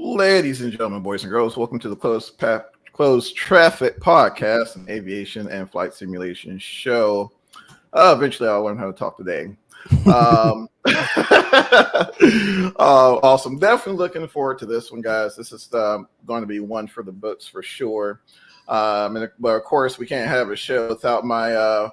Ladies and gentlemen, boys and girls, welcome to the Closed Traffic Podcast, an aviation and flight simulation show. Eventually, I'll learn how to talk today. Awesome. Definitely looking forward to this one, guys. This is going to be one for the books for sure. But of course, we can't have a show without my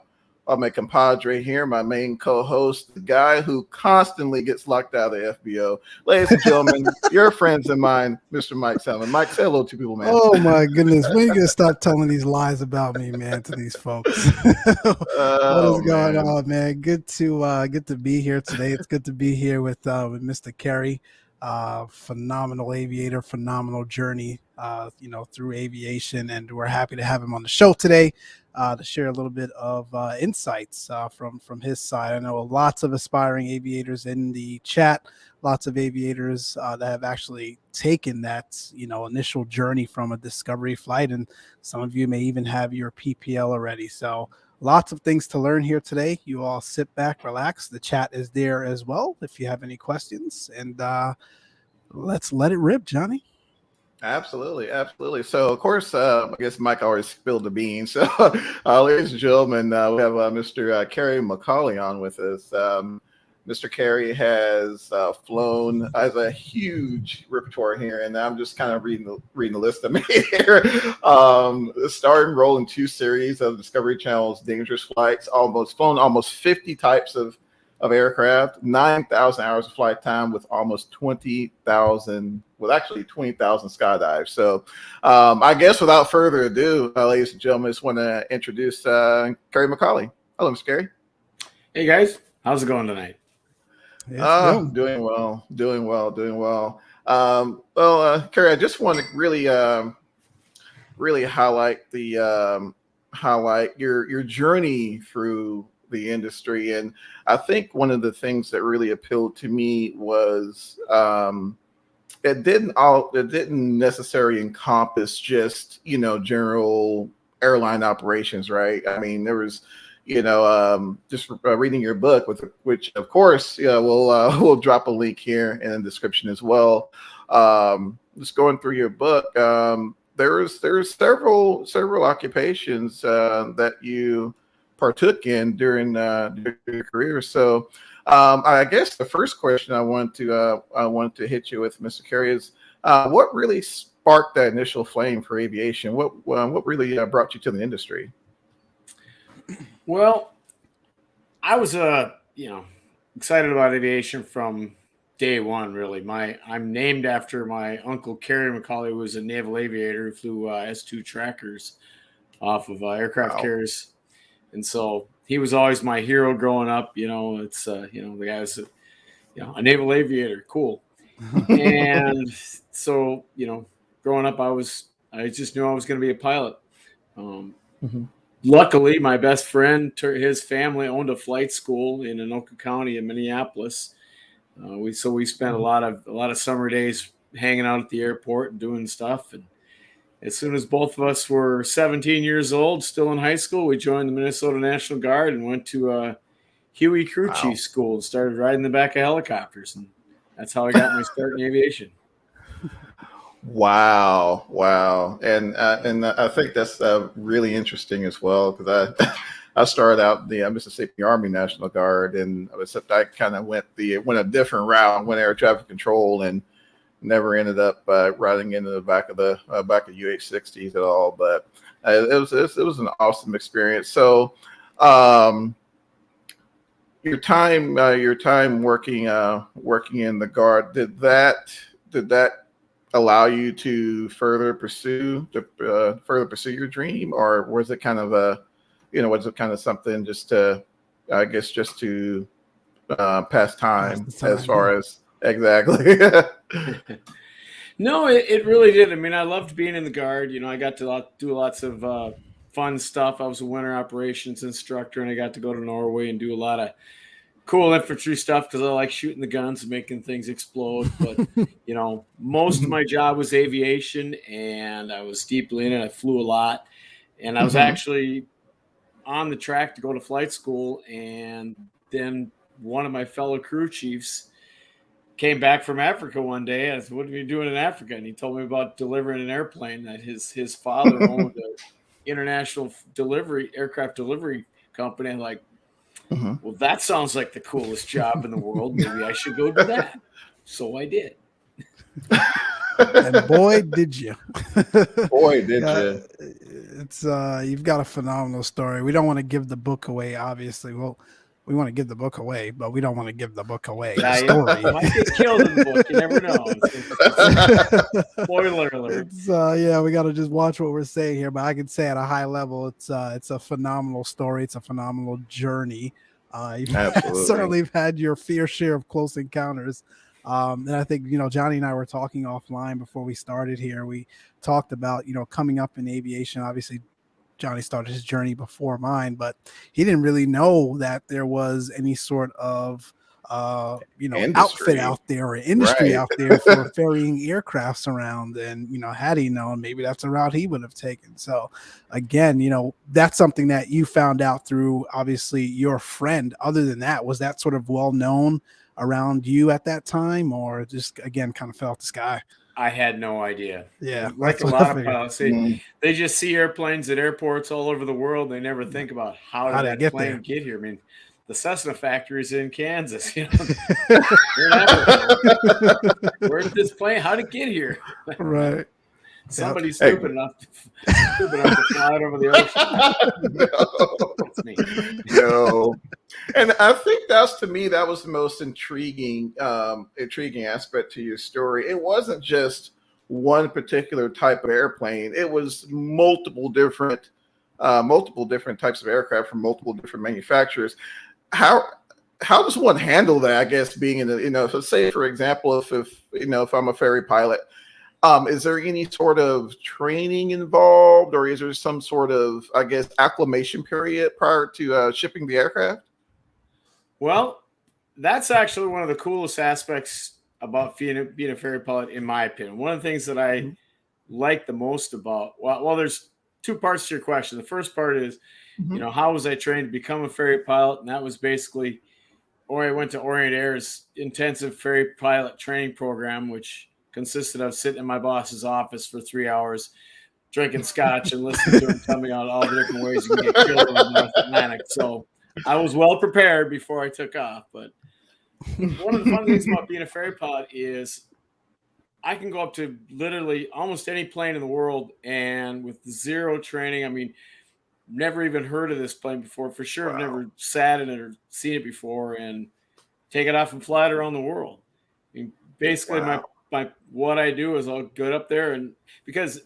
compadre here, my main co-host, the guy who constantly gets locked out of the FBO. Ladies and gentlemen, your friends and mine, Mr. Mike Salmon. Mike, say hello to people, man. Oh my goodness, when are you gonna stop telling these lies about me, man, to these folks? What is going on, man? Good to be here today. It's good to be here with Mr. Kerry. Phenomenal aviator, phenomenal journey, through aviation, and we're happy to have him on the show today to share a little bit of insights from his side. I know lots of aspiring aviators in the chat, lots of aviators that have actually taken that initial journey from a discovery flight, and some of you may even have your PPL already. So lots of things to learn here today. You all sit back, relax. The chat is there as well if you have any questions, and let's let it rip, Johnny. Absolutely. So, of course, I guess Mike always spilled the beans. So, ladies and gentlemen, we have Mr. Kerry McCauley on with us. Mr. Kerry has flown, has a huge repertoire here, and I'm just kind of reading the list of me here. Starting rolling 2 series of Discovery Channel's Dangerous Flights, flown almost 50 types of aircraft, 9,000 hours of flight time with almost 20,000 skydives. So I guess without further ado, ladies and gentlemen, I just want to introduce Kerry McCauley. Hello, Mr. Kerry. Hey, guys. How's it going tonight? Doing well. Kerry, I just want to really highlight your journey through the industry, and I think one of the things that really appealed to me was it didn't necessarily encompass just general airline operations, right? I mean, there was just reading your book, which of course we'll drop a link here in the description as well. Just going through your book, there's several occupations that you partook in during your career. So I guess the first question I want to hit you with, Mr. Kerry, is what really sparked that initial flame for aviation? What really brought you to the industry? Well, I was excited about aviation from day one. Really, I'm named after my uncle Kerry McCauley, who was a naval aviator who flew S-2 trackers off of aircraft carriers. And so he was always my hero growing up. It's the guy was a naval aviator, cool. And so growing up, I just knew I was going to be a pilot. Luckily, my best friend, his family owned a flight school in Anoka County in Minneapolis. We spent a lot of summer days hanging out at the airport and doing stuff. And as soon as both of us were 17 years old, still in high school, we joined the Minnesota National Guard and went to Huey Crew Chief School and started riding the back of helicopters. And that's how I got my start in aviation. Wow. And I think that's really interesting as well, because I started out in the Mississippi Army National Guard, and I kind of went a different route, went air traffic control, and never ended up riding into the back of UH-60s at all. But it was an awesome experience. So your time working in the Guard, did that allow you to further pursue your dream, or was it kind of something just to pass time as far as exactly? No, it really did. I mean, I loved being in the Guard. I got to do lots of fun stuff. I was a winter operations instructor, and I got to go to Norway and do a lot of cool infantry stuff because I like shooting the guns and making things explode. But, most of my job was aviation, and I was deeply in it. I flew a lot, and I was actually on the track to go to flight school. And then one of my fellow crew chiefs came back from Africa one day. I said, "What are you doing in Africa?" And he told me about delivering an airplane that his father owned an international aircraft delivery company. I'm like, well, that sounds like the coolest job in the world. Maybe I should go do that. So I did. And boy, did you. Boy, did you. It's you've got a phenomenal story. We don't want to give the book away, obviously. Well, we want to give the book away, but we don't want to give the book away. The story. You might get killed in the book. You never know. Spoiler alert. It's, yeah, we got to just watch what we're saying here. But I can say at a high level, it's a phenomenal story. It's a phenomenal journey. You've certainly had your fair share of close encounters. And I think, Johnny and I were talking offline before we started here. We talked about, coming up in aviation. Obviously, Johnny started his journey before mine, but he didn't really know that there was any sort of, outfit out there or industry out there for ferrying aircrafts around. And, had he known, maybe that's a route he would have taken. So again, that's something that you found out through, obviously, your friend. Other than that, was that sort of well known around you at that time, or just, again, kind of fell out the sky? I had no idea. Yeah. Like a lot of pilots, they just see airplanes at airports all over the world. They never think about how did that plane get here. I mean, the Cessna factory is in Kansas. Where's this plane? How did it get here? Right. Somebody's stupid enough to fly it over the ocean. No. And I think to me, that was the most intriguing aspect to your story. It wasn't just one particular type of airplane. It was multiple different types of aircraft from multiple different manufacturers. How does one handle that? I guess being in so say, for example, if I'm a ferry pilot, is there any sort of training involved, or is there some sort of, I guess, acclimation period prior to shipping the aircraft? Well, that's actually one of the coolest aspects about being a ferry pilot, in my opinion. One of the things that I like the most about, well, there's two parts to your question. The first part is, how was I trained to become a ferry pilot? And that was basically, I went to Extraordinaire's intensive ferry pilot training program, which consisted of sitting in my boss's office for 3 hours, drinking scotch and listening to him tell me all the different ways you can get killed in the North Atlantic. So I was well prepared before I took off. But one of the fun things about being a ferry pilot is I can go up to literally almost any plane in the world, and with zero training, I mean, never even heard of this plane before. For sure, I've never sat in it or seen it before, and take it off and fly it around the world. I mean, basically, what I do is I'll get up there, and because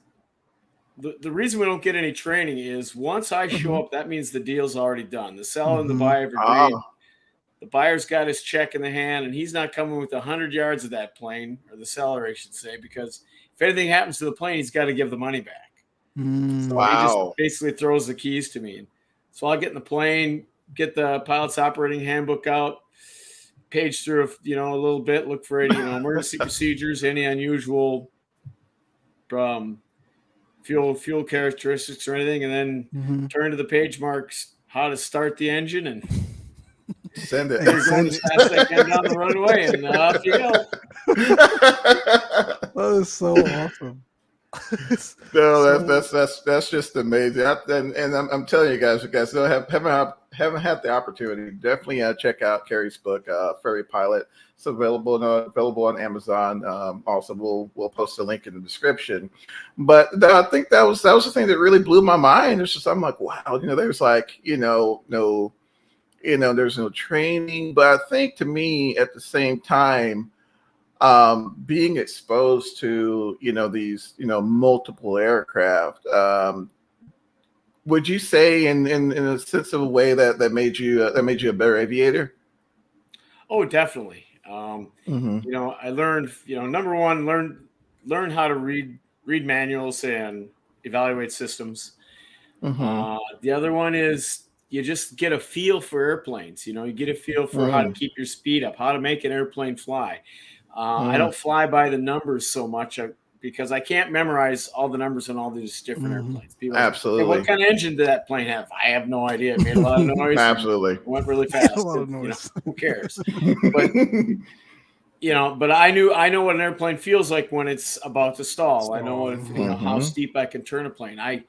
the reason we don't get any training is once I show up, that means the deal's already done. The seller and the buyer have agreed. The buyer's got his check in the hand, and he's not coming with 100 yards of that plane, or the seller, I should say, because if anything happens to the plane, he's got to give the money back. So he just basically throws the keys to me. So I'll get in the plane, get the pilot's operating handbook out, page through a little bit, look for any emergency procedures, any unusual fuel characteristics or anything, and then turn to the page marks how to start the engine and send it. You're going as fast as I can down the runway, and off you go. That is so awesome. No, that's just amazing. And I'm telling you guys haven't had the opportunity, definitely check out Kerry's book, Ferry Pilot. It's available on Amazon. Also, we'll post a link in the description. But I think that was the thing that really blew my mind. It's just, I'm like, wow, there's there's no training. But I think, to me, at the same time, being exposed to these multiple aircraft, would you say in a sense of a way that made you a better aviator? Oh, definitely. I learned, number one, learn how to read manuals and evaluate systems. The other one is you just get a feel for airplanes. You get a feel for how to keep your speed up, how to make an airplane fly. I don't fly by the numbers so much because I can't memorize all the numbers on all these different airplanes. People Absolutely. Hey, what kind of engine did that plane have? I have no idea. It made a lot of noise. Absolutely. Went really fast. A lot of noise. Who cares? but I know what an airplane feels like when it's about to stall. I know what how Mm-hmm. steep I can turn a plane. I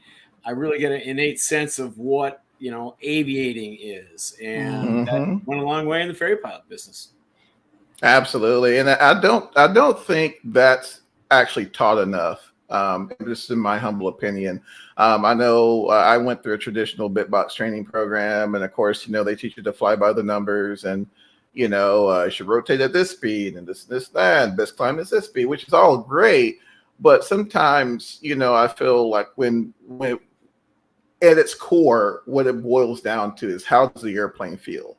really get an innate sense of what aviating is, and that Mm-hmm. went a long way in the ferry pilot business. Absolutely, and I don't think that's actually taught enough. Just in my humble opinion, I know I went through a traditional bitbox training program, and of course, they teach you to fly by the numbers, and you should rotate at this speed, and this that, and best climb is this speed, which is all great. But sometimes, I feel like when at its core, what it boils down to is how does the airplane feel?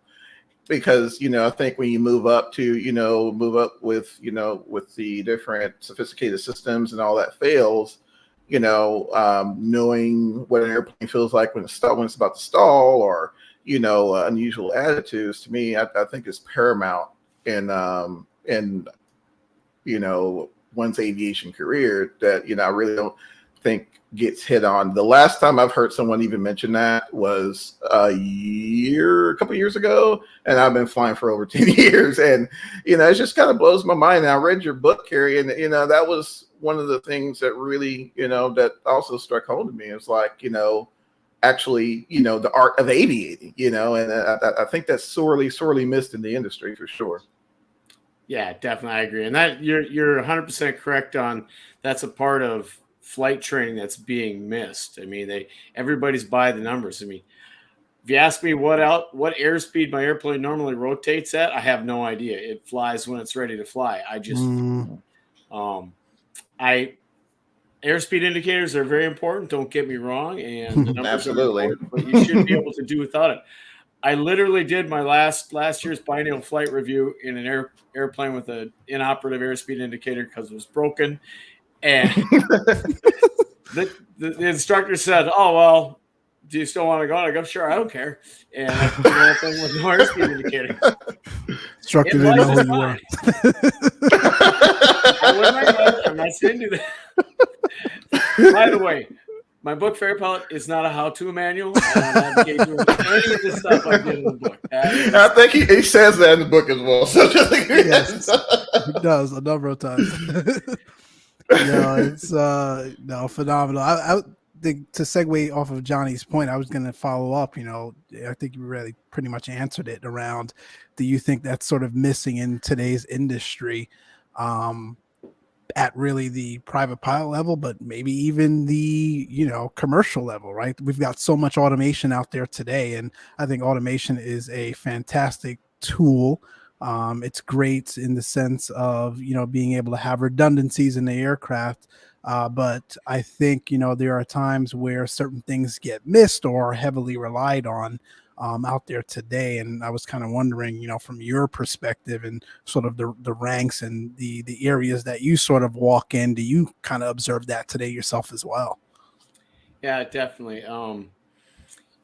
Because I think when you move up with the different sophisticated systems and all that fails, knowing what an airplane feels like when it's about to stall, or unusual attitudes, to me, I think is paramount in one's aviation career, that I really don't think gets hit on. The last time I've heard someone even mention that was a couple years ago, and I've been flying for over 10 years, and it just kind of blows my mind. And I read your book, Kerry, and that was one of the things that really that also struck home to me. It's like actually the art of aviating, and I think that's sorely missed in the industry for sure. Yeah, definitely, I agree, and that you're 100% correct on. That's a part of flight training that's being missed. I mean, everybody's by the numbers. I mean, if you ask me what airspeed my airplane normally rotates at, I have no idea. It flies when it's ready to fly. I just airspeed indicators are very important. Don't get me wrong, and the numbers are Absolutely. important, but you should be able to do without it. I literally did my last year's biennial flight review in an airplane with an inoperative airspeed indicator because it was broken, and the instructor said, "Oh well, do you still want to go?" And I go, "Sure, I don't care." And I did the thing with no airspeed indicator. Instructor didn't know who you were. I'm not saying do that. By the way, my book Ferry Pilot is not a how-to manual. I don't advocate doing any of the stuff I did in the book. I think he says that in the book as well. So yes, he does a number of times. It's phenomenal. I think, to segue off of Johnny's point, I was going to follow up. I think you really pretty much answered it around. Do you think that's sort of missing in today's industry? At really the private pilot level, but maybe even the commercial level, right? We've got so much automation out there today, and I think automation is a fantastic tool. It's great in the sense of being able to have redundancies in the aircraft, but I think there are times where certain things get missed or heavily relied on out there today. And I was kind of wondering, from your perspective and sort of the ranks and the areas that you sort of walk in, do you kind of observe that today yourself as well? Yeah, definitely.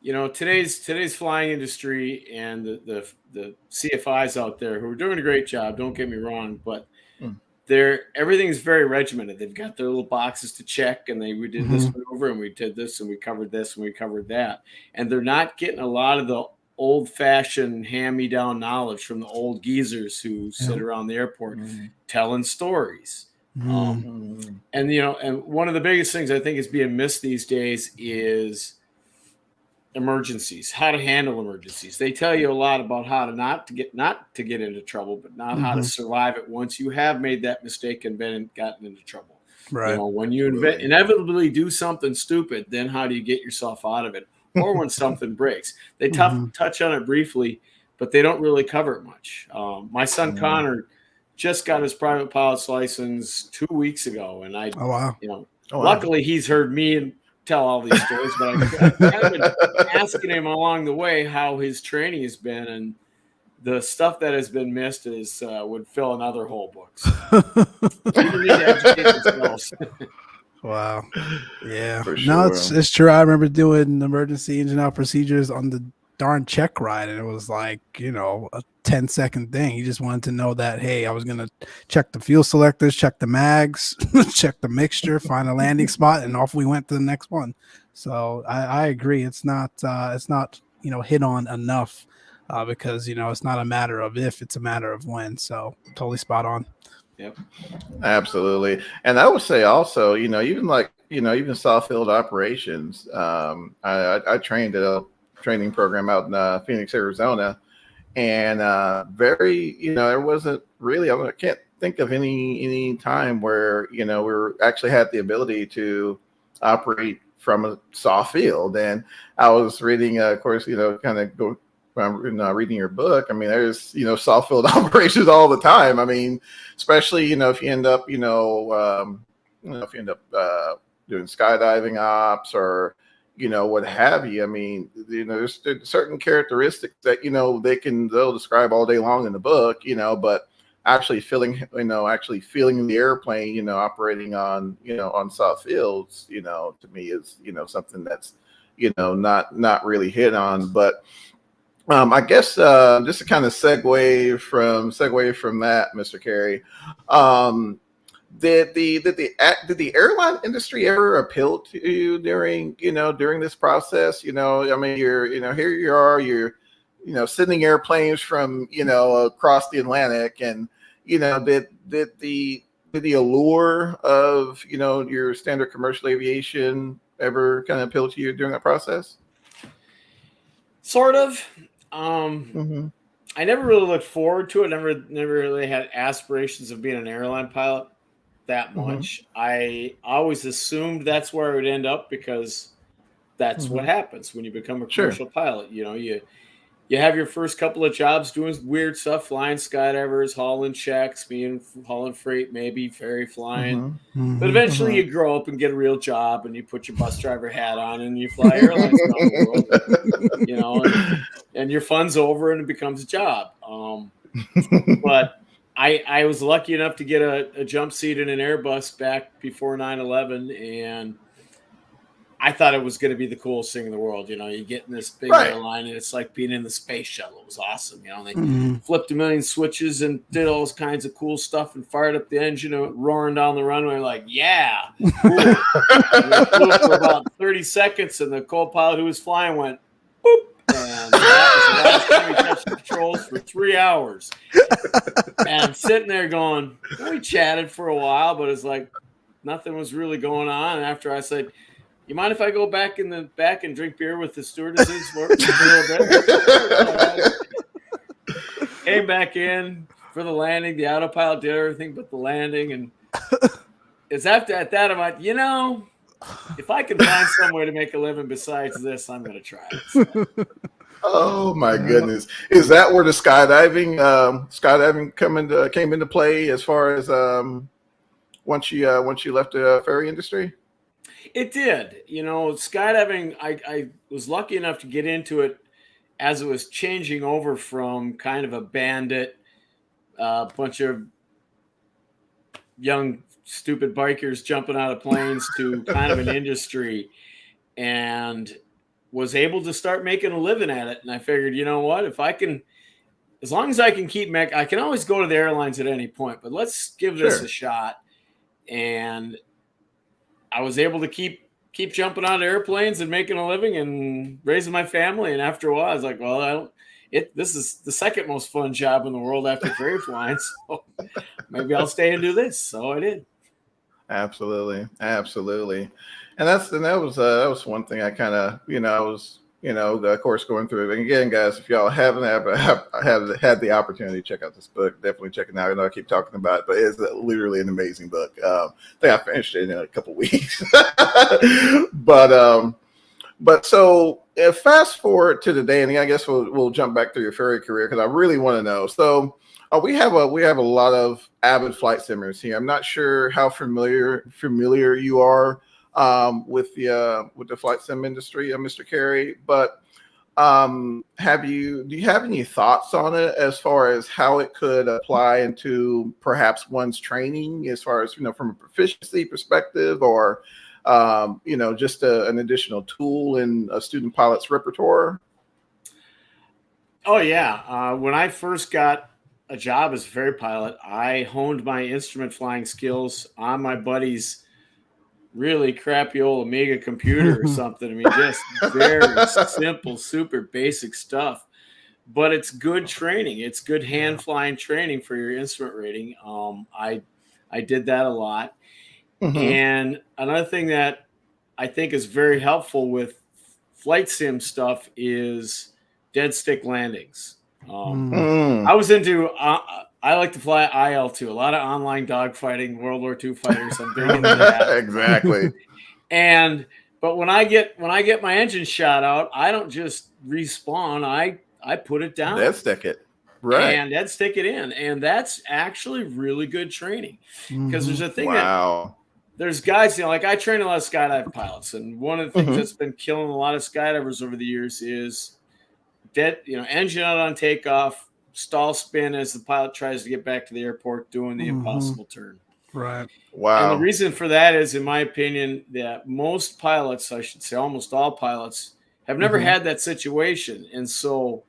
Today's flying industry and the CFIs out there who are doing a great job. Don't get me wrong, but everything's very regimented. They've got their little boxes to check, and we did this maneuver, and we did this, and we covered this, and we covered that. And they're not getting a lot of the old-fashioned hand-me-down knowledge from the old geezers who sit around the airport telling stories. And and one of the biggest things I think is being missed these days is emergencies, how to handle emergencies. They tell you a lot about how to not to get into trouble, but not how to survive it once you have made that mistake and gotten into trouble. Right. When you inevitably do something stupid, then how do you get yourself out of it? Or when something breaks. They touch on it briefly, but they don't really cover it much. My son Connor just got his private pilot's license 2 weeks ago, and luckily he's heard me and tell all these stories, but I've kind of been asking him along the way how his training has been, and the stuff that has been missed would fill another whole book. So people need to educate themselves. Wow. Yeah. For No, sure. it's true. I remember doing emergency engine out procedures on the darn check ride, and it was like a 10-second thing. He just wanted to know that, hey, I was gonna check the fuel selectors, check the mags, check the mixture, find a landing spot, and off we went to the next one. So I agree. It's not hit on enough. because it's not a matter of if, it's a matter of when. So totally spot on. Yep. Absolutely. And I would say also, even soft field operations. I trained at a training program out in Phoenix, Arizona, and there wasn't really, I can't think of any time where, we actually had the ability to operate from a soft field. And I was reading, of course, kind of go reading your book. I mean, there's, soft field operations all the time. I mean, especially, if you end up, doing skydiving ops or, what have you. I mean, there's certain characteristics that, they'll describe all day long in the book, but actually feeling the airplane, operating on soft fields, to me is, something that's, not really hit on. But I guess just to kind of segue from that, Mr. Kerry, did the airline industry ever appeal to you during this process? I mean, here you are, you're sending airplanes from across the Atlantic, and did the allure of your standard commercial aviation ever kind of appeal to you during that process? Sort of. Mm-hmm. I never really looked forward to it. Never really had aspirations of being an airline pilot that much. Mm-hmm. I always assumed that's where I would end up because that's what Mm-hmm. happens when you become a Sure. commercial pilot. You have your first couple of jobs doing weird stuff, flying skydivers, hauling checks, hauling freight, maybe ferry flying. Mm-hmm. But eventually you grow up and get a real job and you put your bus driver hat on and you fly airlines around the world, and your fun's over and it becomes a job. But I was lucky enough to get a jump seat in an Airbus back before 9/11, and I thought it was going to be the coolest thing in the world. You get in this big Right. airline and it's like being in the space shuttle. It was awesome. They Mm-hmm. flipped a million switches and did all kinds of cool stuff and fired up the engine, roaring down the runway. Like, yeah, cool. And we flew for about 30 seconds and the co-pilot who was flying went, boop. And that was the last time we touched the controls for 3 hours. And I'm sitting there going, we chatted for a while, but it's like nothing was really going on. And after I said, you mind if I go back in the back and drink beer with the stewardesses for a little bit? Came back in for the landing. The autopilot did everything but the landing. And it's at that I'm like, if I can find some way to make a living besides this, I'm going to try it. So. Oh my goodness! Is that where the skydiving came into play as far as once you left the ferry industry? It did. Skydiving, I was lucky enough to get into it as it was changing over from kind of a bandit, bunch of young, stupid bikers jumping out of planes to kind of an industry, and was able to start making a living at it. And I figured, what, if I can, as long as I can I can always go to the airlines at any point, but let's give this a shot. And I was able to keep jumping on airplanes and making a living and raising my family. And after a while, I was like, well, this is the second most fun job in the world after ferry flying. So maybe I'll stay and do this. So I did. Absolutely. And that was one thing I kind of, I was, of course, going through it. And again, guys, if y'all haven't had the opportunity to check out this book, definitely check it out. I know I keep talking about it, but it's literally an amazing book. I think I finished it in a couple weeks. But so fast forward to today, and I guess we'll jump back through your ferry career because I really want to know. So we have a lot of avid flight simmers here. I'm not sure how familiar you are with the flight sim industry, Mr. Kerry, but do you have any thoughts on it as far as how it could apply into perhaps one's training, as far as from a proficiency perspective, or just an additional tool in a student pilot's repertoire? Oh yeah, when I first got a job as a ferry pilot, I honed my instrument flying skills on my buddy's really crappy old Amiga computer or something. I mean, just very simple, super basic stuff. but it's good training. It's good hand flying training for your instrument rating. I did that a lot. And another thing that I think is very helpful with flight sim stuff is dead stick landings. I was into I like to fly IL-2, a lot of online dogfighting, World War II fighters. I'm big into that. Exactly. But when I get my engine shot out, I don't just respawn. I put it down. Dead stick it. Right. And dead stick it in. And that's actually really good training. Because there's a thing that there's guys, like I train a lot of skydive pilots. And one of the things that's been killing a lot of skydivers over the years is engine out on takeoff, stall spin as the pilot tries to get back to the airport, doing the impossible turn. Right. Wow. And the reason for that is, in my opinion, that most pilots, I should say almost all pilots, have never had that situation. And so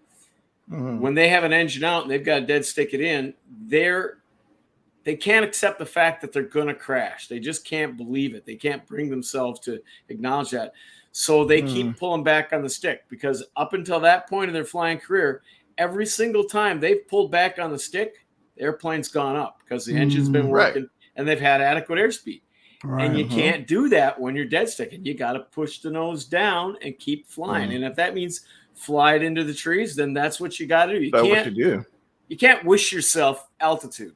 when they have an engine out and they've got to dead stick it in, they can't accept the fact that they're going to crash. They just can't believe it. They can't bring themselves to acknowledge that. So they keep pulling back on the stick, because up until that point in their flying career, every single time they've pulled back on the stick, the airplane's gone up because the engine's been working and they've had adequate airspeed. Right. And you can't do that when you're dead sticking. You got to push the nose down and keep flying. And if that means fly it into the trees, then that's what you got to do. You can't wish yourself altitude.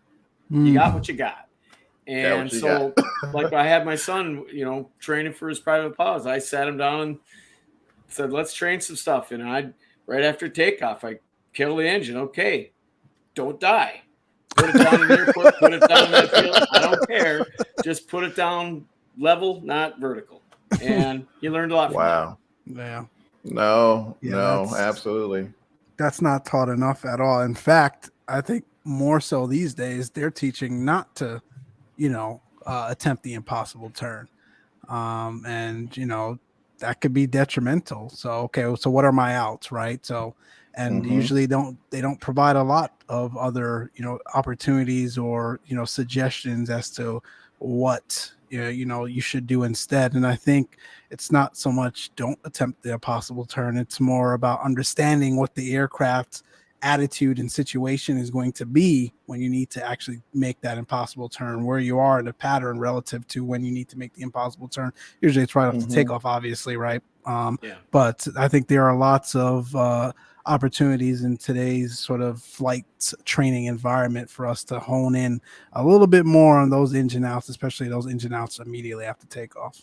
You got what you got. And so, like I had my son, training for his private pilots. I sat him down and said, let's train some stuff. And right after takeoff, I kill the engine. Okay, don't die. Put it down in the airport, put it down in that field. I don't care. Just put it down level, not vertical. And he learned a lot from that. Yeah. No, absolutely. That's not taught enough at all. In fact, I think more so these days, they're teaching not to, attempt the impossible turn. And that could be detrimental. So what are my outs, right? So, and usually they don't provide a lot of other, opportunities or, suggestions as to what, you should do instead. And I think it's not so much don't attempt the impossible turn. It's more about understanding what the aircraft's attitude and situation is going to be when you need to actually make that impossible turn, where you are in a pattern relative to when you need to make the impossible turn. Usually it's right off the takeoff, obviously, right? But I think there are lots of opportunities in today's sort of flight training environment for us to hone in a little bit more on those engine outs, especially those engine outs immediately after takeoff.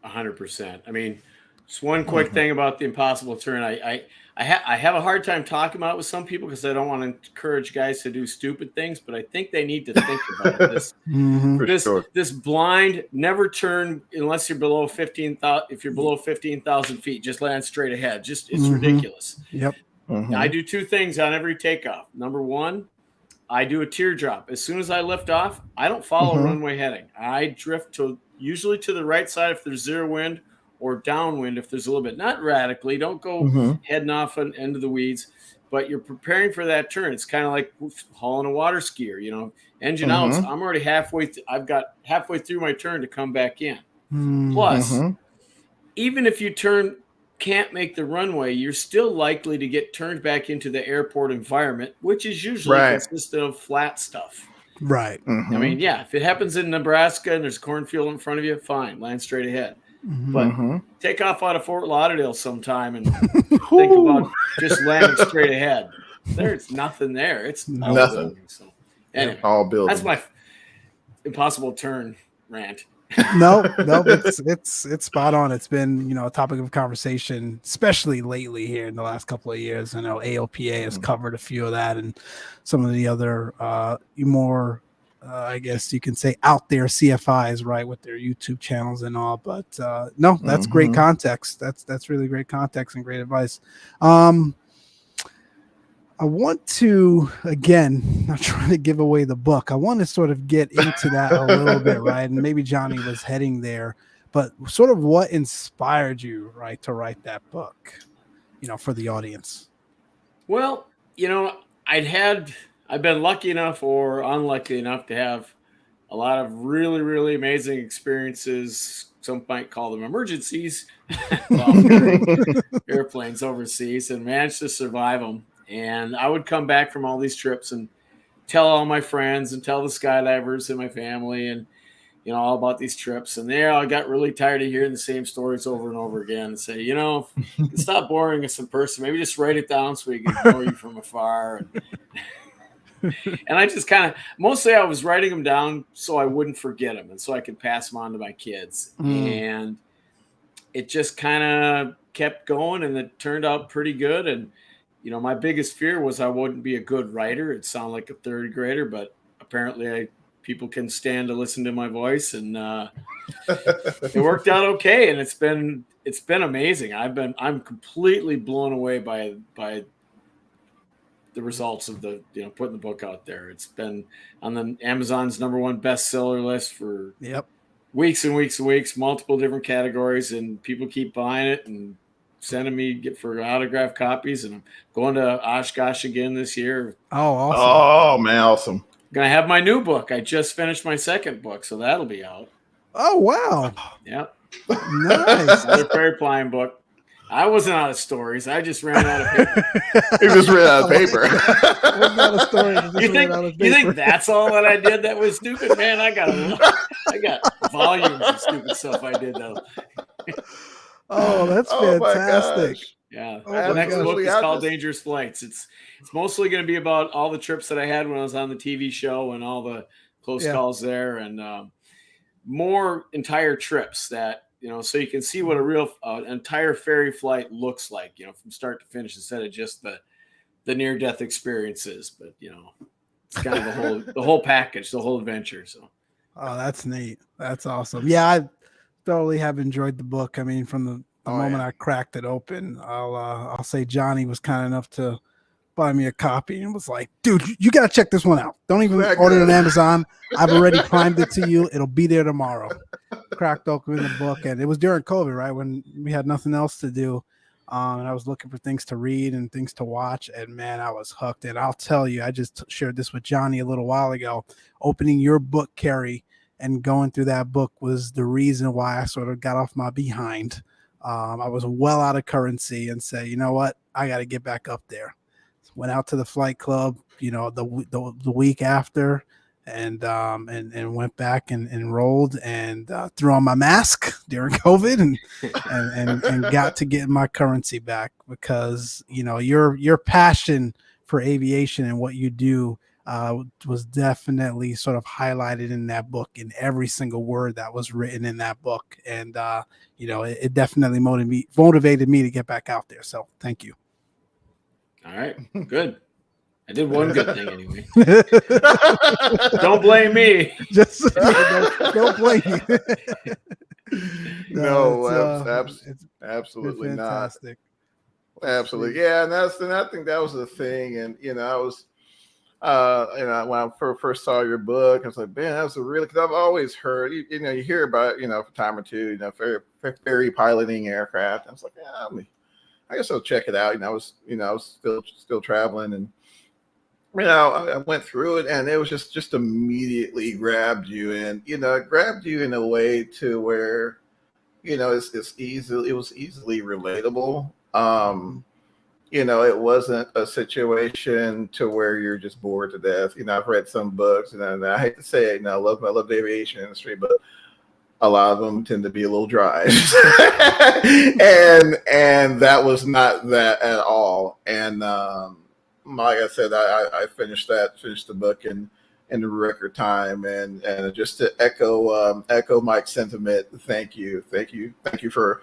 100%. I mean, just one quick thing about the impossible turn. I have a hard time talking about it with some people because I don't want to encourage guys to do stupid things, but I think they need to think about it. This blind, never turn unless you're below 15,000. If you're below 15,000 feet, just land straight ahead. It's ridiculous. Yep. I do two things on every takeoff. Number one, I do a teardrop. As soon as I lift off, I don't follow runway heading. I drift usually to the right side if there's zero wind, or downwind if there's a little bit. Not radically. Don't go heading off into the weeds, but you're preparing for that turn. It's kind of like hauling a water skier, engine outs. I'm already halfway. I've got halfway through my turn to come back in. Plus, even if you can't make the runway, you're still likely to get turned back into the airport environment, which is usually consistent of flat stuff. Right. I mean, if it happens in Nebraska and there's a cornfield in front of you, fine, land straight ahead. But take off out of Fort Lauderdale sometime and think about just landing straight ahead. There's nothing there. It's nothing. So anyway, all building. That's my impossible turn rant. No, it's spot on. It's been, a topic of conversation, especially lately here in the last couple of years. I know AOPA has covered a few of that and some of the other more I guess you can say out there CFIs, right, with their YouTube channels and all. But no, that's great context. That's really great context and great advice. I want to, again, not trying to give away the book. I want to sort of get into that a little bit, right? And maybe Johnny was heading there, but sort of what inspired you, right, to write that book, for the audience? Well, I've been lucky enough or unlucky enough to have a lot of really, really amazing experiences. Some might call them emergencies while carrying airplanes overseas, and managed to survive them. And I would come back from all these trips and tell all my friends and tell the skydivers in my family and, all about these trips. And they all got really tired of hearing the same stories over and over again and say, you can stop boring us in person. Maybe just write it down so we can ignore you from afar. And I just mostly I was writing them down so I wouldn't forget them and so I could pass them on to my kids. And it just kind of kept going and it turned out pretty good. And, my biggest fear was I wouldn't be a good writer. It'd sound like a third grader, but apparently people can stand to listen to my voice, and it worked out okay. And it's been amazing. I'm completely blown away by the results of putting the book out there. It's been on the Amazon's #1 bestseller list for weeks and weeks and weeks, multiple different categories, and people keep buying it and sending me for autographed copies. And I'm going to Oshkosh again this year. Oh, awesome. Oh, man, awesome. I'm going to have my new book. I just finished my second book, so that'll be out. Oh, wow. Yep. Nice. Another fairy flying book. I wasn't out of stories. I just ran out of paper. He just ran out of paper. Wasn't out of stories. You think that's all that I did that was stupid? Man, I got volumes of stupid stuff I did though. Oh, that's fantastic. Yeah. Oh, the next book is called Dangerous Flights. It's mostly going to be about all the trips that I had when I was on the TV show and all the close calls there, and more entire trips that, so you can see what a real entire ferry flight looks like, from start to finish, instead of just the near-death experiences. But, it's kind of the whole package, the whole adventure. So. Oh, that's neat. That's awesome. Yeah, I thoroughly have enjoyed the book. I mean, from the moment I cracked it open, I'll say Johnny was kind enough to buy me a copy and was like, dude, you got to check this one out. Don't even order it on Amazon. I've already primed it to you. It'll be there tomorrow. Cracked open the book, and it was during COVID, right, when we had nothing else to do. And I was looking for things to read and things to watch, and man, I was hooked. And I'll tell you, I just shared this with Johnny a little while ago. Opening your book, Kerry, and going through that book was the reason why I sort of got off my behind. I was well out of currency and said, you know what, I got to get back up there. Went out to the flight club, the week after, and went back and enrolled and threw on my mask during COVID and got to get my currency back, because your passion for aviation and what you do was definitely sort of highlighted in that book, in every single word that was written in that book, and it definitely motivated me to get back out there. So thank you. All right, good. I did one good thing anyway. Don't blame me. Just don't blame you. Absolutely not. Fantastic. Absolutely, yeah. And I think that was the thing. And I was, when I first saw your book, I was like, man, that was because I've always heard, you hear about, for a time or two, ferry piloting aircraft. I was like, yeah, I guess I'll check it out. I was still traveling, and I went through it, and it was just immediately grabbed you, and it grabbed you in a way to where it was easily relatable. It wasn't a situation to where you're just bored to death. I've read some books, and I hate to say it, I love the aviation industry, but a lot of them tend to be a little dry. and that was not that at all. And like I said, I finished the book in record time, and just to echo Mike's sentiment, thank you for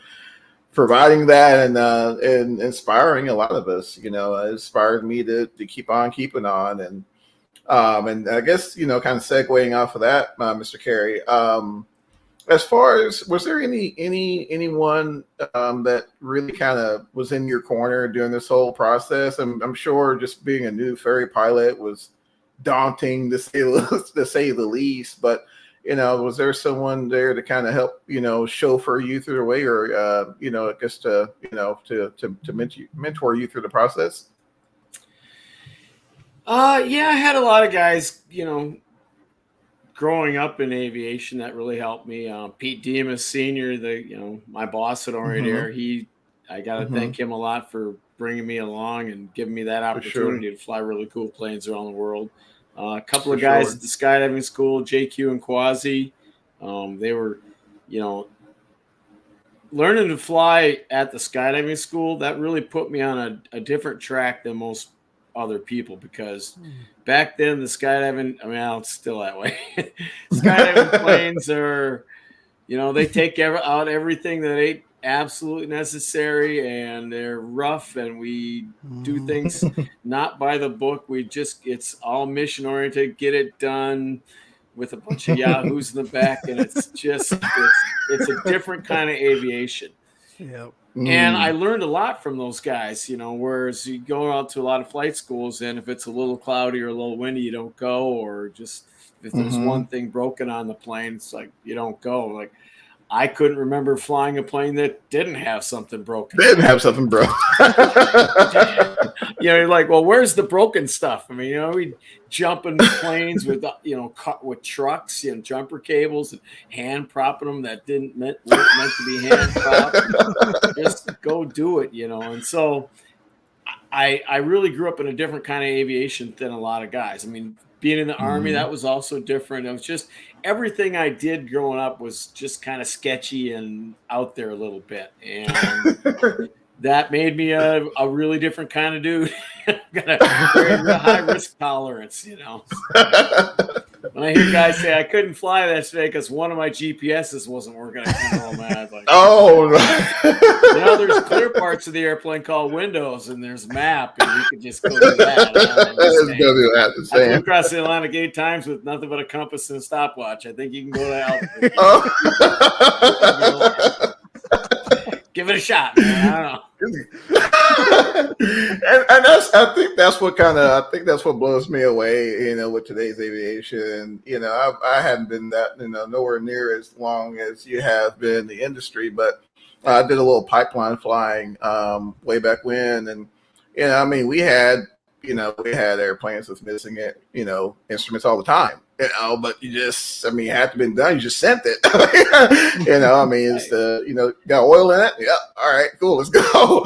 providing that and inspiring a lot of us. It inspired me to keep on keeping on, and I guess kind of segueing off of that, Mr. Kerry. As far as, was there anyone that really kind of was in your corner during this whole process? I'm sure just being a new ferry pilot was daunting to say the least. But was there someone there to kind of help chauffeur you through the way, or just to mentor you through the process? Yeah, I had a lot of guys, growing up in aviation that really helped me. Pete Demas Sr., my boss at Aviator, I got to thank him a lot for bringing me along and giving me that For opportunity sure. to fly really cool planes around the world. A couple For of guys sure. at the skydiving school, JQ and Quasi, they were, you know, learning to fly at the skydiving school. That really put me on a different track than most other people, because back then the skydiving, I mean, it's still that way. Skydiving planes are, they take out everything that ain't absolutely necessary, and they're rough, and we do things not by the book. It's all mission oriented, get it done with a bunch of yahoos in the back, and it's a different kind of aviation. Yep. And I learned a lot from those guys, whereas you go out to a lot of flight schools, and if it's a little cloudy or a little windy, you don't go, or just if there's one thing broken on the plane, it's like you don't go. Like, I couldn't remember flying a plane that didn't have something broken. Didn't have something broke. You're like, well, where's the broken stuff? I mean, we jump in planes with, with trucks, jumper cables and hand propping them that weren't meant to be hand propped. Just go do it, And so I really grew up in a different kind of aviation than a lot of guys. I mean, being in the Army, that was also different. It was just everything I did growing up was just kind of sketchy and out there a little bit. And that made me a really different kind of dude. Got a very high risk tolerance, When I hear guys say I couldn't fly that today because one of my GPSs wasn't working, I kind of all mad. Like, oh, there's clear parts of the airplane called windows, and there's map, and you could just go do that. I flew across the Atlantic 8 times with nothing but a compass and a stopwatch. I think you can go to altitude. Give it a shot, man. I don't know. and I think that's what blows me away, with today's aviation. I hadn't been that, nowhere near as long as you have been in the industry, but I did a little pipeline flying way back when, and I mean, we had airplanes that's missing it, instruments all the time. But you had to be done. You just sent it. I mean, it's got oil in it. Yeah. All right, cool. Let's go.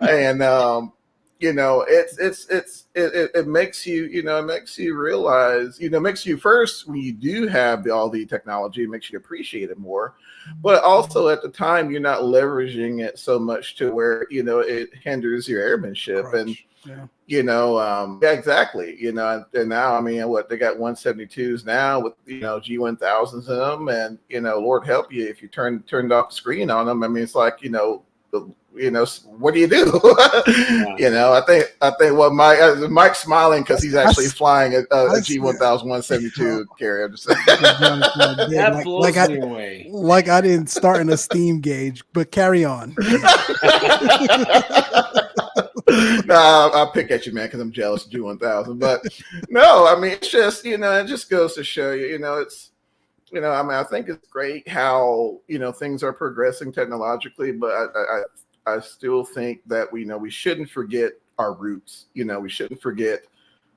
And it makes you realize, makes you first, when you do have all the technology, it makes you appreciate it more. But also at the time, you're not leveraging it so much to where, it hinders your airmanship. And yeah, exactly. And now, I mean, they got 172s now with, G1000s in them, and, Lord help you if you turned off the screen on them. I mean, it's like, what do you do? I think what Mike's smiling because he's actually flying a G1000 172 Kerry. I'm just saying. That blows me away. Like I didn't start in a steam gauge, but carry on. Nah, I'll pick at you, man, because I'm jealous of G1000. But no, I mean, it's just, it just goes to show you, it's, I mean, I think it's great how, things are progressing technologically, but I still think that we shouldn't forget our roots. We shouldn't forget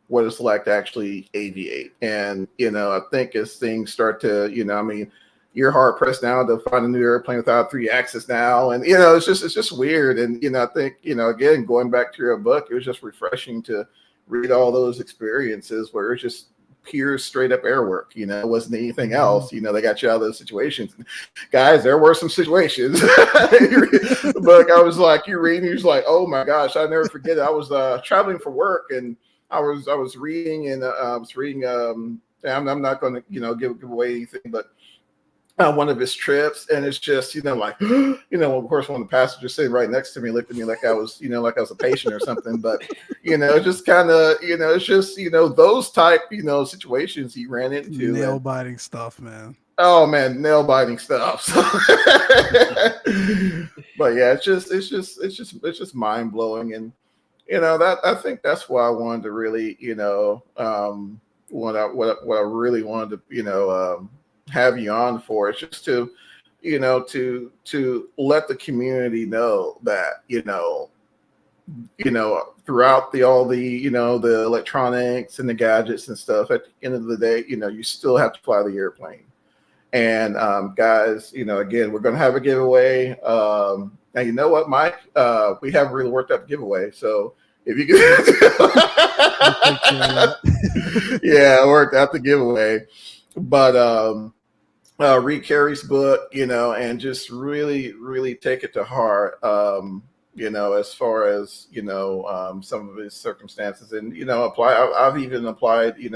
what it's like to actually aviate. And, I think as things start to, I mean, you're hard pressed now to find a new airplane without 3-axis now. And, it's just weird. And, I think, again, going back to your book, it was just refreshing to read all those experiences where it's just pure straight up air work. It wasn't anything else. They got you out of those situations. Guys, there were some situations. But I was like, you're reading, you're like, oh my gosh, I never forget it. I was traveling for work, and I was reading, and I'm not going to, give away anything, but one of his trips, and it's just, of course, one of the passengers sitting right next to me looked at me like I was, like I was a patient or something. But, just kind of, it's just, those type, situations he ran into. Nail biting stuff, man. Oh man, nail biting stuff. But yeah, it's just mind blowing, and that I think that's why I wanted to really, what I really wanted to, have you on for. It's just to to let the community know that throughout all the the electronics and the gadgets and stuff, at the end of the day, you still have to fly the airplane. And guys, again, we're going to have a giveaway. Now, you know what, Mike? We haven't really worked out the giveaway, so if you can, yeah, worked out the giveaway. But read Kerry's book, and just really, really take it to heart. As far as some of his circumstances, and apply. I've even applied, and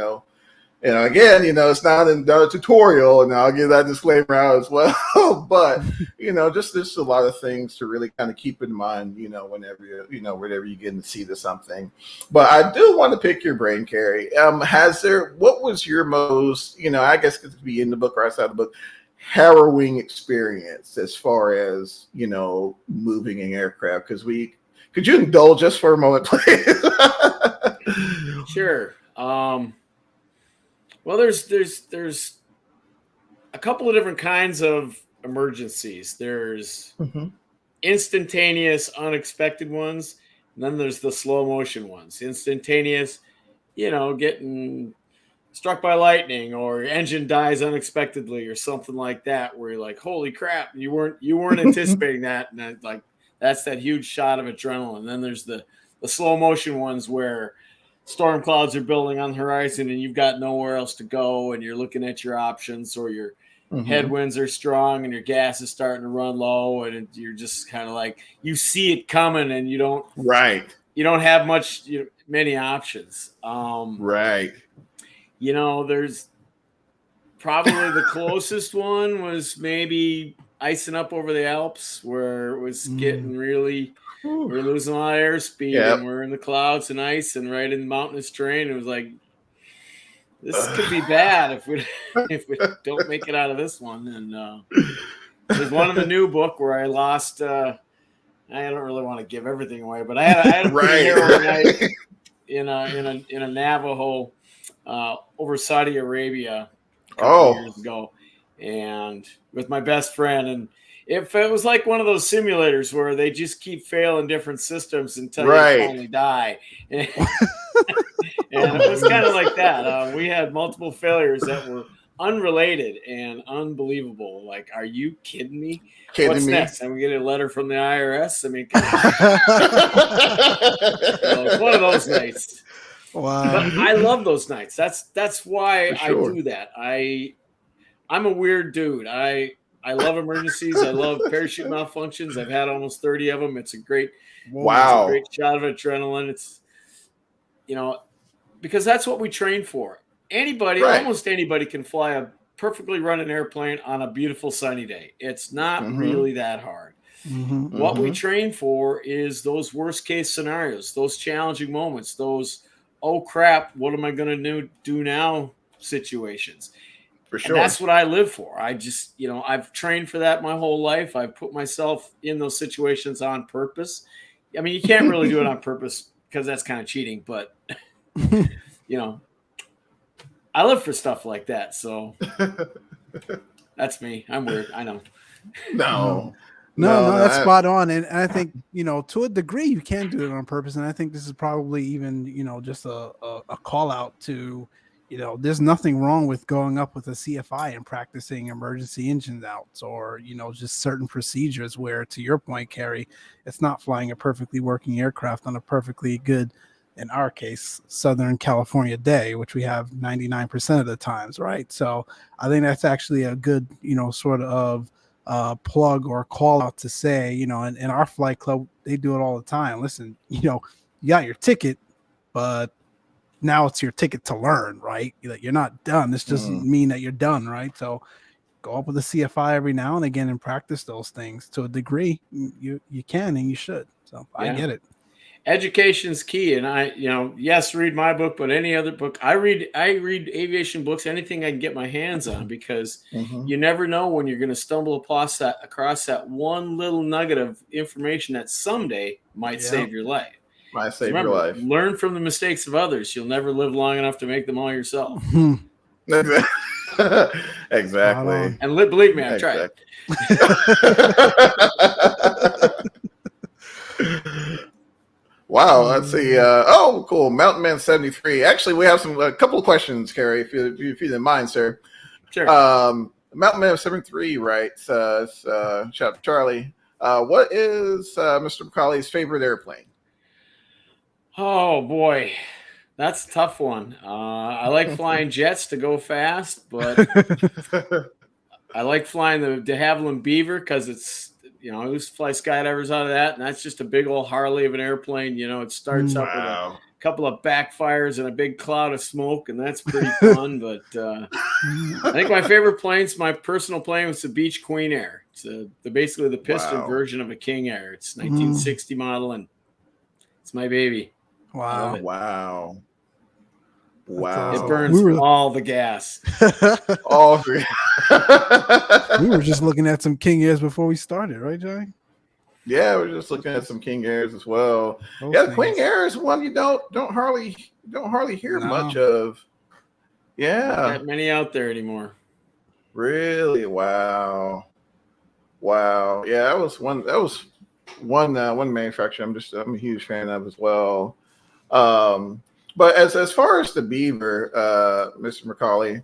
again, it's not in the tutorial, and I'll give that disclaimer out as well. But just a lot of things to really kind of keep in mind, whenever you get into see to something. But I do want to pick your brain, Kerry. What was your most, I guess it could be in the book or outside the book, harrowing experience as far as moving an aircraft? Could you indulge us for a moment, please? Sure. Well, there's a couple of different kinds of emergencies. There's instantaneous, unexpected ones, and then there's the slow motion ones. Instantaneous, getting struck by lightning, or your engine dies unexpectedly, or something like that, where you're like, "Holy crap!" You weren't anticipating that, and that's that huge shot of adrenaline. And then there's the slow motion ones where storm clouds are building on the horizon and you've got nowhere else to go, and you're looking at your options, or your headwinds are strong and your gas is starting to run low, and you're just kind of like, you see it coming and you don't have many options. Right. There's probably the closest one was maybe icing up over the Alps, where it was getting really, we're losing a lot of airspeed, and we're in the clouds and ice and right in mountainous terrain. It was like, this could be bad if we don't make it out of this one. And there's one in the new book where I lost. I don't really want to give everything away, but I had a pretty harrowing night in a Navajo over Saudi Arabia a couple years ago, and with my best friend. And if it was like one of those simulators where they just keep failing different systems until you finally die. And it was kind of like that. We had multiple failures that were unrelated and unbelievable. Like, are you kidding me? What's next? And we get a letter from the IRS. I mean, it's one of those nights. Wow. But I love those nights. That's why I do that. I'm a weird dude. I love emergencies. I love parachute malfunctions. I've had almost 30 of them. It's a great, it's a great shot of adrenaline. It's, because that's what we train for. Almost anybody can fly a perfectly running airplane on a beautiful sunny day. It's not really that hard. What we train for is those worst case scenarios, those challenging moments, those, oh crap, what am I going to do now situations. For sure. And that's what I live for. I just, I've trained for that my whole life. I've put myself in those situations on purpose. I mean, you can't really do it on purpose because that's kind of cheating, but I live for stuff like that. So that's me. I'm weird. I know. No, that's spot on. And I think, to a degree you can do it on purpose. And I think this is probably even, just a call out to, there's nothing wrong with going up with a CFI and practicing emergency engine outs, or, just certain procedures where, to your point, Kerry, it's not flying a perfectly working aircraft on a perfectly good, in our case, Southern California day, which we have 99% of the times. Right. So I think that's actually a good, sort of plug or call out to say, in our flight club, they do it all the time. Listen, you got your ticket, but now it's your ticket to learn, right? You're not done. This doesn't mean that you're done, right? So go up with a CFI every now and again and practice those things to a degree. You can and you should. So I get it. Education's key. And yes, read my book, but any other book. I read aviation books, anything I can get my hands on, because you never know when you're going to stumble across that one little nugget of information that someday might save your life. Remember, your life. Learn from the mistakes of others. You'll never live long enough to make them all yourself. Exactly. And believe me, I've tried. Wow, let's see. Cool. Mountain Man 73. Actually, we have a couple of questions, Kerry, if you didn't mind, sir. Sure. Mountain Man 73 writes, shout out to Charlie. What is Mr. McCauley's favorite airplane? Oh boy, that's a tough one. I like flying jets to go fast, but I like flying the de Havilland Beaver because it's, I used to fly skydivers out of that, and that's just a big old Harley of an airplane. It starts up with a Wow. couple of backfires and a big cloud of smoke, and that's pretty fun. But I think my favorite plane's my personal plane was the Beech Queen Air. It's basically the piston Wow. version of a King Air. It's 1960 model, and it's my baby. Wow. Wow. It burns all the gas. All three. We were just looking at some King Airs before we started, right, Johnny? Yeah, we're just looking at some King Airs as well. Those Yeah, the things. Queen Air is one you don't hardly hear much of. Yeah, Not that many out there anymore. really. Wow. Yeah, that was one manufacturer I'm a huge fan of as well. But as far as the Beaver, Mr. McCauley,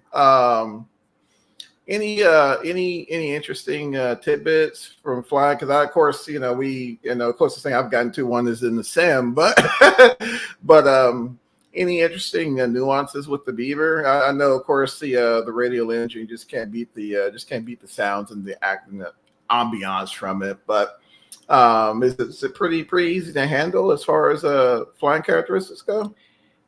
any interesting tidbits from flying? Because of course, closest thing I've gotten to one is in the sim, but any interesting nuances with the Beaver? I know, of course, the radial engine just can't beat the sounds and the ambiance from it. But is it pretty easy to handle as far as flying characteristics go?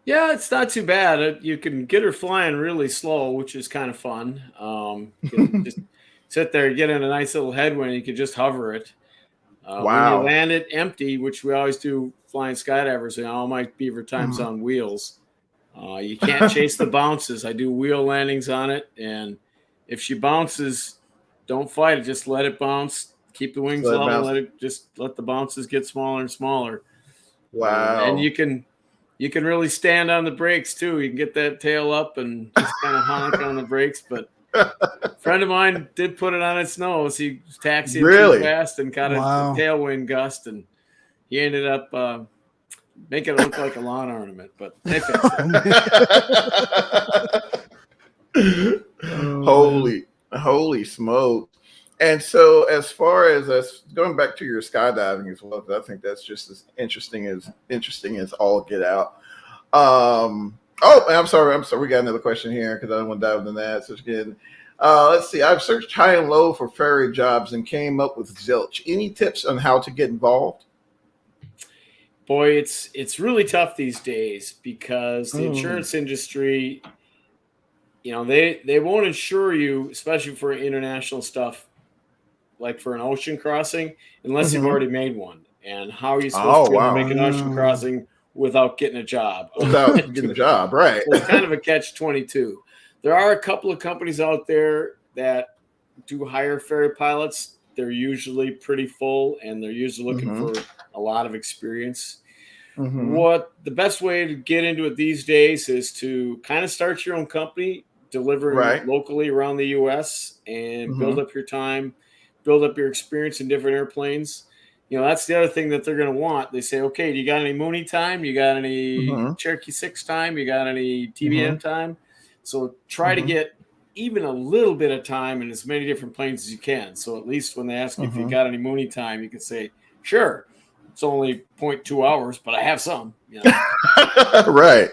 Yeah, it's not too bad. You can get her flying really slow, which is kind of fun. You can just sit there, get in a nice little headwind. You can just hover it. When Wow. you land it empty, which we always do flying skydivers, all my Beaver times on wheels. You can't chase the bounces. I do wheel landings on it, and if she bounces, don't fight it. Just let it bounce. Keep the wings level. Let the bounces get smaller and smaller. Wow. And you can really stand on the brakes too. You can get that tail up and just kind of honk on the brakes. But a friend of mine did put it on its nose. He was taxiing too fast and got a tailwind gust, and he ended up making it look like a lawn ornament. But they fixed it. Holy smoke. And so as far as us going back to your skydiving as well, I think that's just as interesting as all get out. I'm sorry. We got another question here because I don't want to dive into that. So again, let's see. I've searched high and low for ferry jobs and came up with zilch. Any tips on how to get involved? Boy, it's really tough these days because the insurance industry, they won't insure you, especially for international stuff, like for an ocean crossing, unless you've already made one. And how are you supposed to make an ocean crossing without getting a job? Right. So it's kind of a catch-22. There are a couple of companies out there that do hire ferry pilots. They're usually pretty full, and they're usually looking for a lot of experience. What the best way to get into it these days is to kind of start your own company, delivering locally around the U.S. and build up your time, build up your experience in different airplanes. That's the other thing that they're going to want. They say, okay, do you got any Mooney time? You got any Cherokee 6 time? You got any TBM time? So try to get even a little bit of time in as many different planes as you can. So at least when they ask you if you got any Mooney time, you can say, sure, it's only 0.2 hours, but I have some. Right.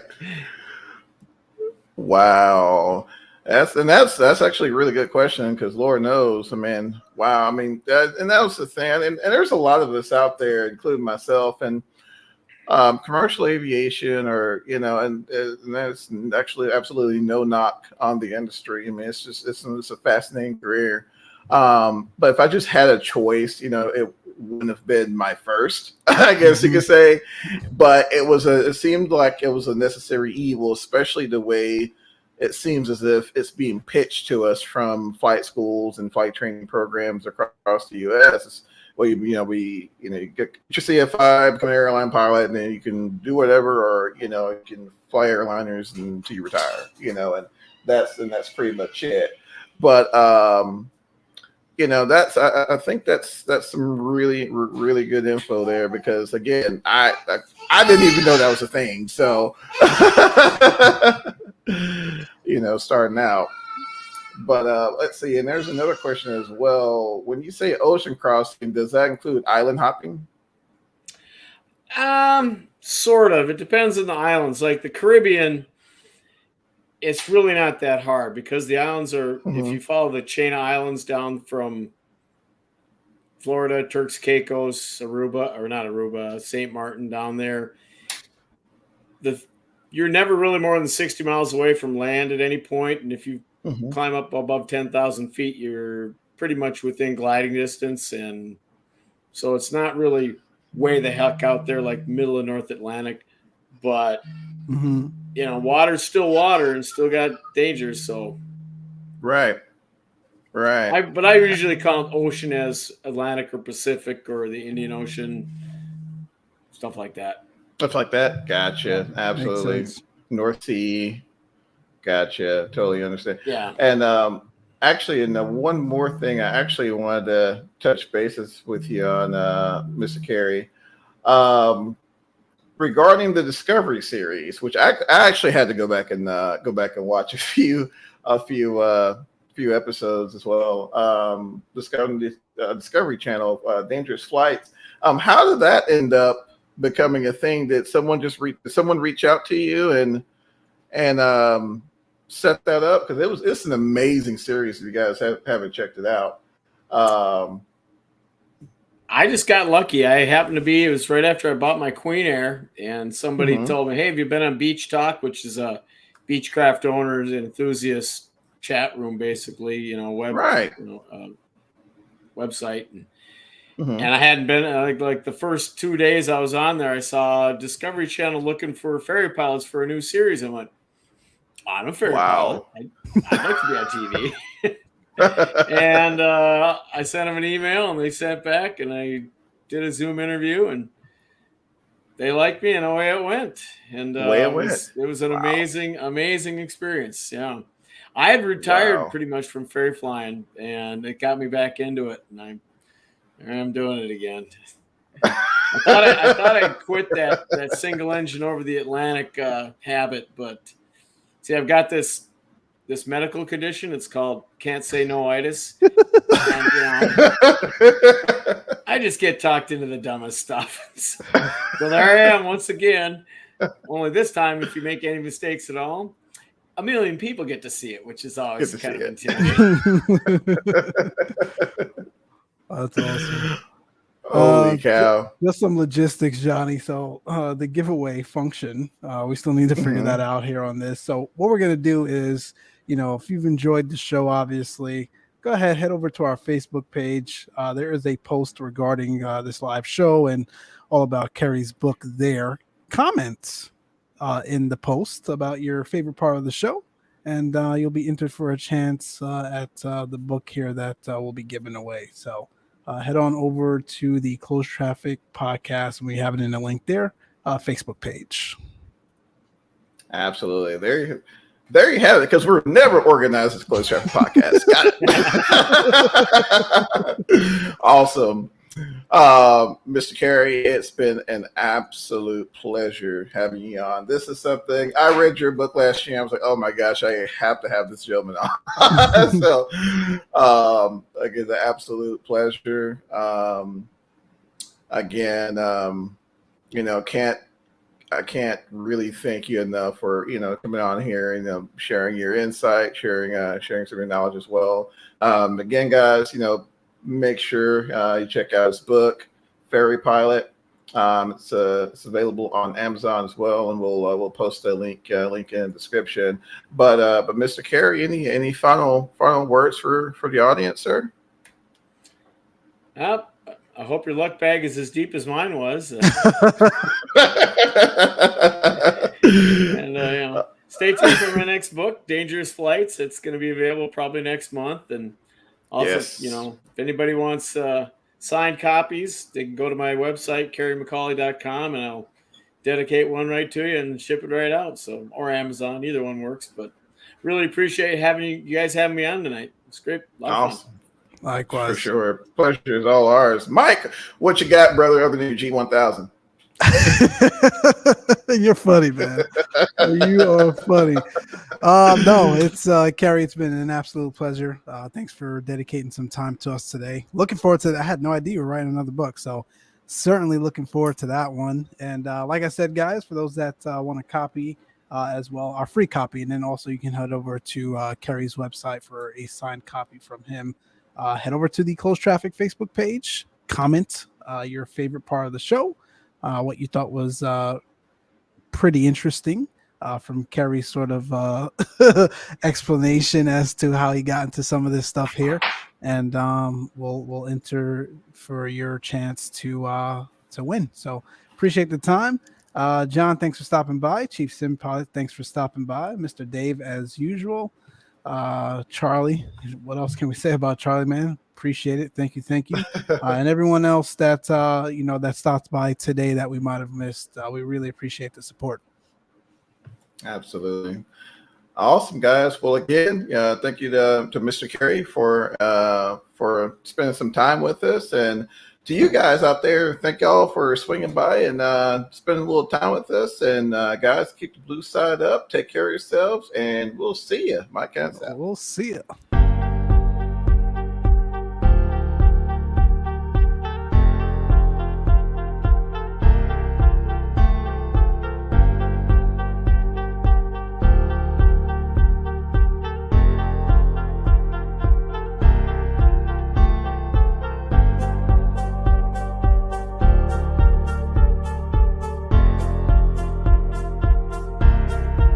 Wow. That's actually a really good question because Lord knows, wow. And that was the thing. And there's a lot of us out there, including myself, and commercial aviation, and there's actually absolutely no knock on the industry. It's a fascinating career. But if I just had a choice, it wouldn't have been my first, I guess you could say. But it seemed like it was a necessary evil, especially the way it seems as if it's being pitched to us from flight schools and flight training programs across the U.S. Well, you get your CFI, become an airline pilot, and then you can do whatever, or you can fly airliners until you retire. And that's pretty much it. But I think that's some really, really good info there, because again, I didn't even know that was a thing. So starting out. But let's see. And there's another question as well. When you say ocean crossing, does that include island hopping? Sort of. It depends on the islands. Like the Caribbean, it's really not that hard because the islands are, if you follow the chain of islands down from Florida, Turks Caicos, Aruba, or not Aruba, St. Martin down there, you're never really more than 60 miles away from land at any point. And if you climb up above 10,000 feet, you're pretty much within gliding distance. And so it's not really way the heck out there like middle of North Atlantic. But, you know, water's still water and still got dangers. So, right. But I usually count ocean as Atlantic or Pacific or the Indian Ocean, stuff like that. Stuff like that. Gotcha. Absolutely. North Sea. Gotcha. Totally understand. Yeah. And actually, and one more thing, I actually wanted to touch bases with you on, Mr. Kerry. Regarding the Discovery series, which I actually had to go back and watch a few episodes as well. Discovery Channel, Dangerous Flights. How did that end up becoming a thing? Did someone reach out to you and set that up? Because it's an amazing series if you guys haven't checked it out. I just got lucky. It was right after I bought my Queen Air, and somebody told me, hey, have you been on Beach Talk, which is a Beechcraft owners and enthusiasts chat room, basically, you know, website. And I hadn't been, like the first 2 days I was on there, I saw Discovery Channel looking for ferry pilots for a new series. I went, I'm a ferry pilot. I'd like to be on TV. And I sent them an email, and they sent back, and I did a Zoom interview, and they liked me, and away it went. And it was an amazing experience. Yeah, I had retired pretty much from ferry flying, and it got me back into it, and I'm doing it again. I thought I'd quit that single engine over the Atlantic habit, but see, I've got this medical condition. It's called can't say no-itis. And, you know, I just get talked into the dumbest stuff. So there I am once again. Only this time, if you make any mistakes at all, 1 million people get to see it, which is always kind of intimidating. That's awesome. Holy cow. Just some logistics, Johnny. So the giveaway function, we still need to figure that out here on this. So what we're going to do is, you know, if you've enjoyed the show, obviously, go ahead, head over to our Facebook page. There is a post regarding this live show and all about Kerry's book there. Comments in the post about your favorite part of the show, and you'll be entered for a chance at the book here that will be given away. So head on over to the Closed Traffic podcast, and we have it in a link there, Facebook page. Absolutely. There you have it, because we're never organized as Closed Traffic Podcast. Got it. Awesome. Mr. Kerry, it's been an absolute pleasure having you on. This is something, I read your book last year. I was like, oh my gosh, I have to have this gentleman on. So, again, the absolute pleasure. Again, you know, I can't really thank you enough for, you know, coming on here and, you know, sharing your insight, sharing some of your knowledge as well. Again, guys, you know, make sure you check out his book, Ferry Pilot. It's available on Amazon as well, and we'll post a link in the description. But Mr. Kerry, any final words for the audience, sir? I hope your luck bag is as deep as mine was. And you know, stay tuned for my next book, Dangerous Flights. It's going to be available probably next month. And also, you know, if anybody wants signed copies, they can go to my website, kerrymccauley.com, and I'll dedicate one right to you and ship it right out. So, or Amazon, either one works. But really appreciate you guys having me on tonight. It's great. Awesome. Likewise. For sure. Pleasure is all ours. Mike, what you got, brother, other than your G1000? You're funny, man. You are funny. No, it's Kerry. It's been an absolute pleasure. Thanks for dedicating some time to us today. Looking forward to that. I had no idea you were writing another book, so certainly looking forward to that one. And like I said, guys, for those that want to copy as well, our free copy, and then also you can head over to Kerry's website for a signed copy from him. Head over to the Closed Traffic Facebook page. Comment your favorite part of the show, what you thought was pretty interesting. From Kerry's sort of explanation as to how he got into some of this stuff here, and we'll enter for your chance to win. So appreciate the time, John. Thanks for stopping by. Chief Sim Pilot, thanks for stopping by. Mr. Dave, as usual. Charlie, what else can we say about Charlie, man? Appreciate it. Thank you, and everyone else that that stopped by today that we might have missed. We really appreciate the support. Absolutely. Awesome, guys. Well, again, thank you to Mr. Kerry for spending some time with us, and to you guys out there, thank y'all for swinging by and spending a little time with us. And guys, keep the blue side up. Take care of yourselves, and we'll see you. Mike Hans out. We'll see you.